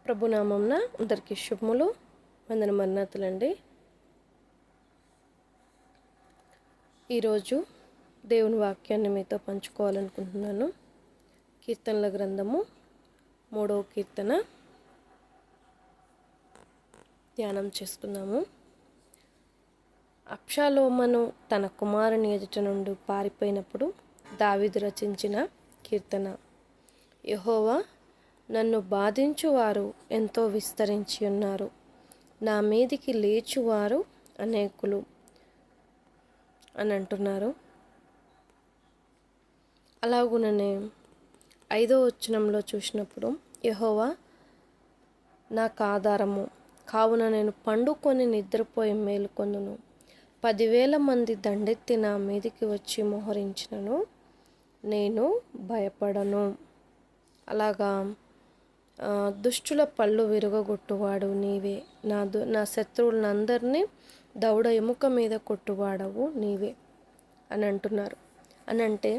ప్రభునామంన అందరికీ శుభములు, వందన మరణాతులండి. ఈరోజు దేవుని వాక్యాన్ని మీతో పంచుకోవాలనుకుంటున్నాను. కీర్తనల గ్రంథము 3వ కీర్తన ధ్యానం చేసుకుందాము. అబ్షాలోమును తన కుమారుని ఎదుట నుండి పారిపోయినప్పుడు దావీదు రచించిన కీర్తన. యెహోవా, నన్ను బాధించువారు ఎంతో విస్తరించి ఉన్నారు, నా మీదికి లేచువారు అనేకులు అని అంటున్నారు. అలాగుననే 5వ వచనంలో చూసినప్పుడు, యెహోవా నాకు ఆధారము, కావున నేను పండుకొని నిద్రపోయి మేలుకొందును. 10,000 మంది దండెత్తి నా మీదికి వచ్చి మోహరించినను నేను భయపడను. అలాగా దుష్టుల పళ్ళు విరగొట్టువాడు నీవే, నా శత్రువులందరినీ దవడ ఎముక మీద కొట్టువాడవు నీవే అని అంటున్నారు. అంటే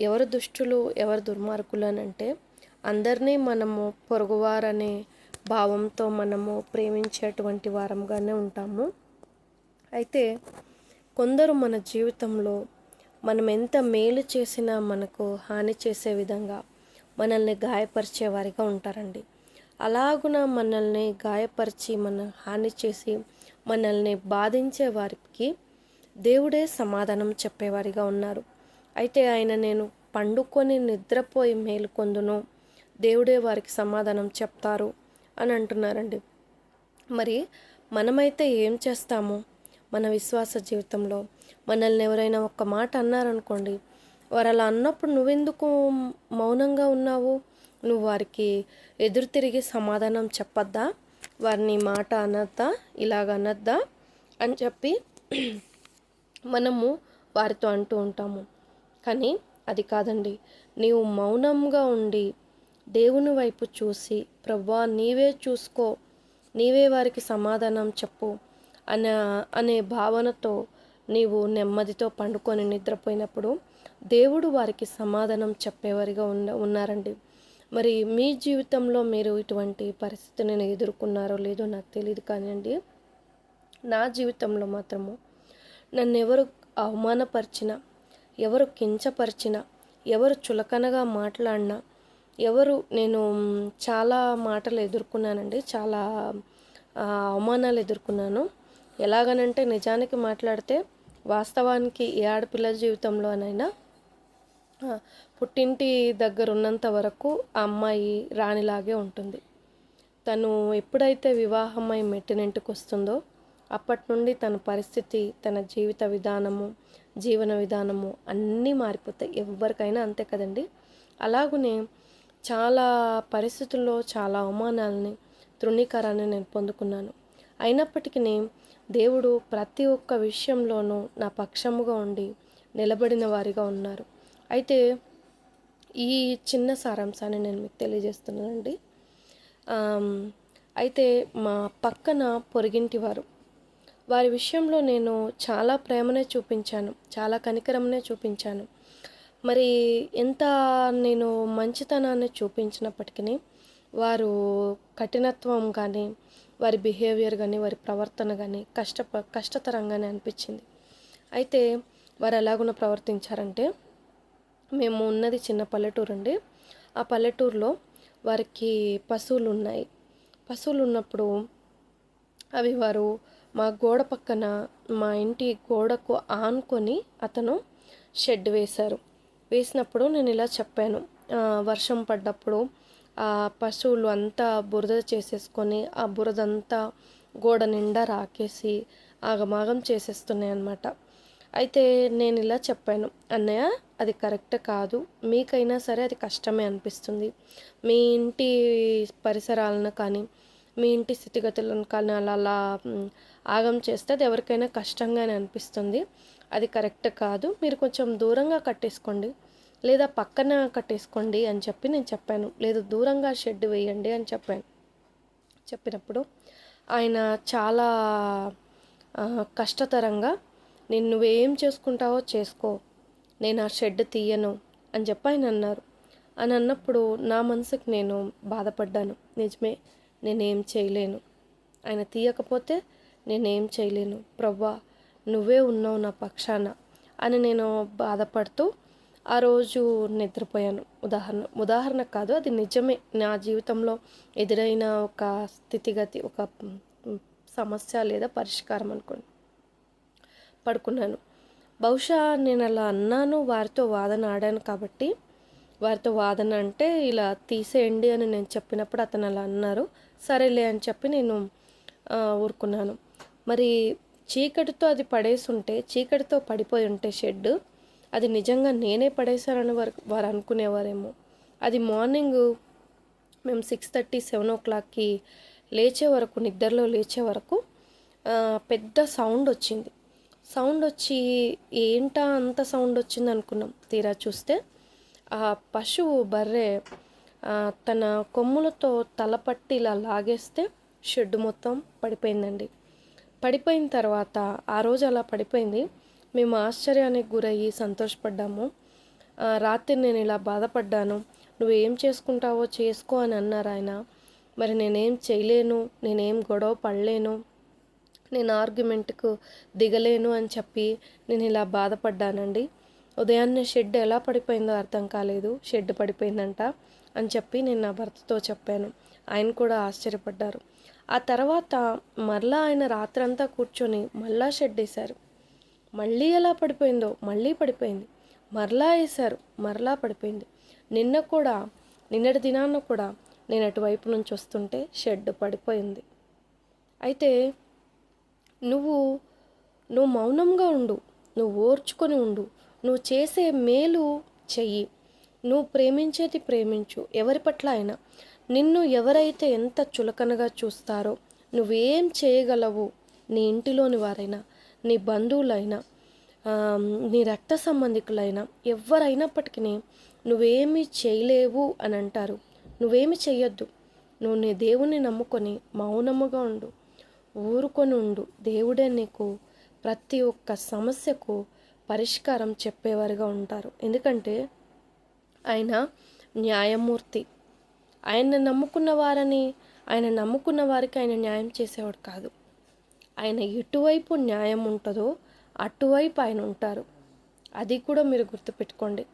ఎవరు దుష్టులు, ఎవరు దుర్మార్గులు అని అంటే, అందరినీ మనము పొరుగువారనే భావంతో మనము ప్రేమించేటువంటి వారంగానే ఉంటాము. అయితే కొందరు మన జీవితంలో మనం ఎంత మేలు చేసినా మనకు హాని చేసే విధంగా మనల్ని గాయపరిచే వారిగా ఉంటారండి. అలాగున మనల్ని గాయపరిచి హాని చేసి మనల్ని బాధించే వారికి దేవుడే సమాధానం చెప్పేవారిగా ఉన్నారు. అయితే ఆయన నేను పండుకొని నిద్రపోయి మేలుకొందును, దేవుడే వారికి సమాధానం చెప్తారు అని అంటున్నారండి. మరి మనమైతే ఏం చేస్తాము? మన విశ్వాస జీవితంలో మనల్ని ఎవరైనా ఒక్క మాట అన్నారనుకోండి, వారు అలా అన్నప్పుడు నువ్వెందుకు మౌనంగా ఉన్నావు? నువ్వు వారికి ఎదురు తిరిగి సమాధానం చెప్పొద్దా? వారిని మాట అనొద్దా, ఇలాగ అనొద్దా అని చెప్పి మనము వారితో అంటూ ఉంటాము. కానీ అది కాదండి. నీవు మౌనంగా ఉండి దేవుని వైపు చూసి, ప్రభువా నీవే చూసుకో, నీవే వారికి సమాధానం చెప్పు అనే భావనతో నీవు నెమ్మదితో పండుకొని నిద్రపోయినప్పుడు దేవుడు వారికి సమాధానం చెప్పేవారిగా ఉన్నారండి. మరి మీ జీవితంలో మీరు ఇటువంటి పరిస్థితిని ఎదుర్కొన్నారో లేదో నాకు తెలియదు, కానివ్వండి నా జీవితంలో మాత్రము నన్ను ఎవరు అవమానపరిచినా, ఎవరు కించపరిచినా, ఎవరు చులకనగా మాట్లాడినా, నేను చాలా మాటలు ఎదుర్కొన్నానండి. చాలా అవమానాలు ఎదుర్కొన్నాను. ఎలాగనంటే నిజానికి మాట్లాడితే వాస్తవానికి ఏ ఆడపిల్ల జీవితంలోనైనా పుట్టింటి దగ్గర ఉన్నంత వరకు ఆ అమ్మాయి రాణిలాగే ఉంటుంది. తను ఎప్పుడైతే వివాహమై మెట్టినింటికి వస్తుందో అప్పటి నుండి తన పరిస్థితి, తన జీవన విధానము అన్నీ మారిపోతాయి. ఎవరికైనా అంతే కదండి. అలాగనే చాలా పరిస్థితుల్లో చాలా అవమానాలని, తృణీకారాన్ని నేను పొందుకున్నాను. అయినప్పటికీ దేవుడు ప్రతి ఒక్క విషయంలోనూ నా పక్షముగా ఉండి నిలబడిన వారిగా ఉన్నారు. అయితే ఈ చిన్న సారాంశాన్ని నేను మీకు తెలియజేస్తున్నానండి. అయితే మా పక్కన పొరుగింటి వారి విషయంలో నేను చాలా ప్రేమనే చూపించాను, చాలా కనికరంనే చూపించాను. మరి ఎంత నేను మంచితనాన్ని చూపించినప్పటికీ వారు కఠినత్వం కానీ, వారి బిహేవియర్ కానీ, వారి ప్రవర్తన కానీ కష్టతరంగానే అనిపించింది. అయితే వారు ఎలాగున ప్రవర్తించారంటే, మేము ఉన్నది చిన్న పల్లెటూరు అండి. ఆ పల్లెటూరులో వారికి పశువులు ఉన్నాయి. పశువులు ఉన్నప్పుడు అవి వారు మా గోడ పక్కన, మా ఇంటి గోడకు ఆనుకొని అతను షెడ్ వేసినప్పుడు నేను ఇలా చెప్పాను, వర్షం పడ్డప్పుడు ఆ పశువులు అంతా బురద చేసేసుకొని ఆ బురదంతా గోడ నిండా రాకేసి ఆగమాగం చేసేస్తున్నాయి అన్నమాట. అయితే నేను ఇలా చెప్పాను, అన్నయ్య అది కరెక్ట్ కాదు, మీకైనా సరే అది కష్టమే అనిపిస్తుంది. మీ ఇంటి పరిసరాలను కానీ, మీ ఇంటి స్థితిగతులను కానీ అలా ఆగం చేస్తే అది ఎవరికైనా కష్టంగానే అనిపిస్తుంది. అది కరెక్ట్ కాదు, మీరు కొంచెం దూరంగా కట్టేసుకోండి, లేదా పక్కన కట్టేసుకోండి అని చెప్పి నేను చెప్పాను. లేదు దూరంగా షెడ్ వేయండి అని చెప్పినప్పుడు ఆయన చాలా కష్టతరంగా, నువ్వేం చేసుకుంటావో చేసుకో, నేను ఆ షెడ్ తీయను అని చెప్పి ఆయన అన్నారు. అని అన్నప్పుడు నా మనసుకు నేను బాధపడ్డాను. నిజమే, నేనేం చేయలేను. ఆయన తీయకపోతే నేనేం చేయలేను. ప్రభువా నువ్వే ఉన్నావు నా పక్షాన అని నేను బాధపడుతూ ఆ రోజు నిద్రపోయాను. ఉదాహరణ కాదు, అది నిజమే. నా జీవితంలో ఎదురైన ఒక స్థితిగతి, ఒక సమస్య లేదా పరిష్కారం అనుకోండి. పడుకున్నాను. బహుశా నేను అలా అన్నాను, వారితో వాదన ఆడాను కాబట్టి, వారితో వాదన అంటే ఇలా తీసేయండి అని నేను చెప్పినప్పుడు అతను అలా అన్నారు. సరేలే అని చెప్పి నేను ఊరుకున్నాను. మరి చీకటితో అది పడేసుంటే, చీకటితో పడిపోయి ఉంటే షెడ్, అది నిజంగా నేనే పడేశానని వారు అనుకునేవారేమో. అది మార్నింగ్ మేము 6:30, 7 లేచే వరకు, నిద్రలో లేచే వరకు పెద్ద సౌండ్ వచ్చింది. సౌండ్ వచ్చి ఏంటా అంత సౌండ్ వచ్చింది అనుకున్నాం. తీరా చూస్తే ఆ పశువు, బర్రె తన కొమ్ములతో తలపట్టి ఇలా లాగేస్తే షెడ్ మొత్తం పడిపోయిందండి. పడిపోయిన తర్వాత ఆ రోజు అలా పడిపోయింది. మేము ఆశ్చర్యానికి గురయ్యి సంతోషపడ్డాము. రాత్రి నేను ఇలా బాధపడ్డాను, నువ్వేం చేసుకుంటావో చేసుకో అని అన్నారు ఆయన. మరి నేనేం చేయలేను, నేనేం గొడవ పడలేను, నేను ఆర్గ్యుమెంట్కు దిగలేను అని చెప్పి నేను ఇలా బాధపడ్డానండి. ఉదయాన్నే షెడ్ ఎలా పడిపోయిందో అర్థం కాలేదు. షెడ్ పడిపోయిందంట అని చెప్పి నేను నా భర్తతో చెప్పాను. ఆయన కూడా ఆశ్చర్యపడ్డారు. ఆ తర్వాత మరలా ఆయన రాత్రంతా కూర్చొని మళ్ళా షెడ్ వేశారు. మళ్ళీ ఎలా పడిపోయిందో మళ్ళీ పడిపోయింది. మరలా వేశారు, మరలా పడిపోయింది. నిన్నటి దినాన్న కూడా నేను అటువైపు నుంచి వస్తుంటే షెడ్ పడిపోయింది. అయితే నువ్వు మౌనంగా ఉండు, నువ్వు ఓర్చుకొని ఉండు, నువ్వు చేసే మేలు చెయ్యి, నువ్వు ప్రేమించేది ప్రేమించు. ఎవరి పట్ల అయినా నిన్ను ఎవరైతే ఎంత చులకనగా చూస్తారో, నువ్వేం చేయగలవు, నీ ఇంటిలోని వారైనా, నీ బంధువులైనా, నీ రక్త సంబంధికులైనా, ఎవరైనప్పటికీ నువ్వేమీ చేయలేవు అని అంటారు. నువ్వేమి చెయ్యొద్దు. నువ్వు నీ దేవుణ్ణి నమ్ముకొని మౌనముగా ఉండు, ఊరుకొని ఉండు. దేవుడే నీకు ప్రతి ఒక్క సమస్యకు పరిష్కారం చెప్పేవారుగా ఉంటారు. ఎందుకంటే ఆయన న్యాయమూర్తి. ఆయన నమ్ముకున్న వారికి ఆయన న్యాయం చేసేవాడు కాదు. ఆయన ఎటువైపు న్యాయం ఉంటుందో అటువైపు ఆయన ఉంటారు. అది కూడా మీరు గుర్తుపెట్టుకోండి.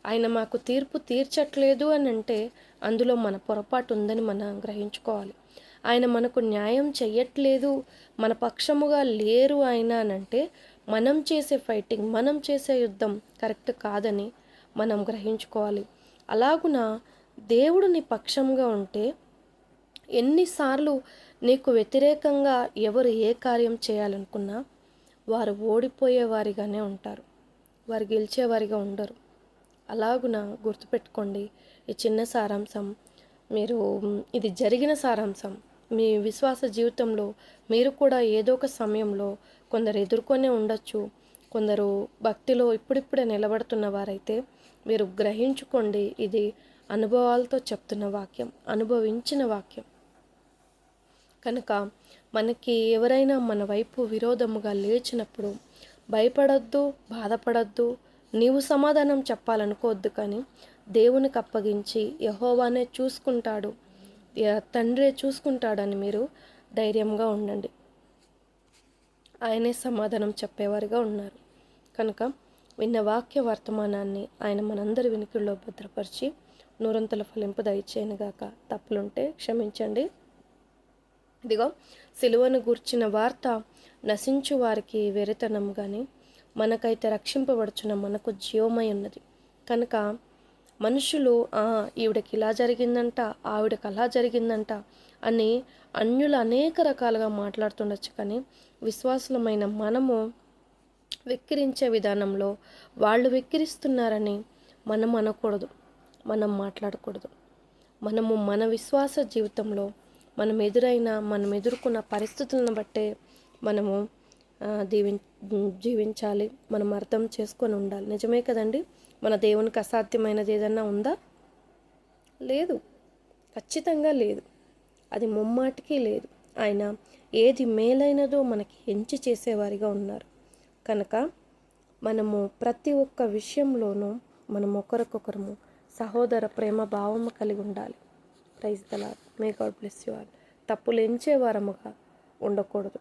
ఆయన మాకు తీర్పు తీర్చట్లేదు అని అంటే అందులో మన పొరపాటు ఉందని మనం గ్రహించుకోవాలి. ఆయన మనకు న్యాయం చెయ్యట్లేదు, మన పక్షముగా లేరు ఆయన అని అంటే మనం చేసే ఫైటింగ్, మనం చేసే యుద్ధం కరెక్ట్ కాదని మనం గ్రహించుకోవాలి. అలాగున దేవుడు నీ పక్షంగా ఉంటే ఎన్నిసార్లు నీకు వ్యతిరేకంగా ఎవరు ఏ కార్యం చేయాలనుకున్నా వారు ఓడిపోయేవారిగానే ఉంటారు, వారు గెలిచేవారిగా ఉండరు. అలాగున గుర్తుపెట్టుకోండి. ఈ చిన్న సారాంశం, మీరు ఇది జరిగిన సారాంశం. మీ విశ్వాస జీవితంలో మీరు కూడా ఏదో ఒక సమయంలో కొందరు ఎదుర్కొనే ఉండొచ్చు. కొందరు భక్తిలో ఇప్పుడిప్పుడే నిలబడుతున్న వారైతే మీరు గ్రహించుకోండి. ఇది అనుభవాలతో చెప్తున్న వాక్యం, అనుభవించిన వాక్యం కనుక మనకి ఎవరైనా మన వైపు విరోధముగా లేచినప్పుడు భయపడొద్దు, బాధపడొద్దు, నీవు సమాధానం చెప్పాలనుకోవద్దు. కానీ దేవునికి అప్పగించి యెహోవానే చూసుకుంటాడు, తండ్రే చూసుకుంటాడని మీరు ధైర్యంగా ఉండండి. ఆయనే సమాధానం చెప్పేవారుగా ఉన్నారు. కనుక విన్న వాక్య వర్తమానాన్ని ఆయన మనందరి వినికిడిలో భద్రపరిచి నూరంతల ఫలింపు దయచేయనుగాక. తప్పులుంటే క్షమించండి. ఇదిగో సిలువను గూర్చిన వార్త నశించు వారికి వెరితనం, కానీ మనకైతే రక్షింపబడుచున్న మనకు జీవమై ఉన్నది. కనుక మనుషులు ఈవిడకి ఇలా జరిగిందంట, ఆవిడకి అలా జరిగిందంట అని అన్యులు అనేక రకాలుగా మాట్లాడుతుండొచ్చు. కానీ విశ్వాసులమైన మనము వెక్కిరించే విధానంలో వాళ్ళు వెక్కిరిస్తున్నారని మనం అనకూడదు, మనం మాట్లాడకూడదు. మనము మన విశ్వాస జీవితంలో మనం ఎదుర్కొన్న పరిస్థితులను బట్టే మనము జీవించాలి, మనం అర్థం చేసుకొని ఉండాలి. నిజమే కదండి. మన దేవునికి అసాధ్యమైనది ఏదన్నా ఉందా? లేదు, ఖచ్చితంగా లేదు. అది ముమ్మాటికి లేదు. ఆయన ఏది మేలైనదో మనకి ఎంచి చేసేవారిగా ఉన్నారు. కనుక మనము ప్రతి ఒక్క విషయంలోనూ మనం ఒకరికొకరము సహోదర ప్రేమ భావము కలిగి ఉండాలి. Praise the Lord. May God bless you all. తప్పులు ఎంచేవారముగా ఉండకూడదు.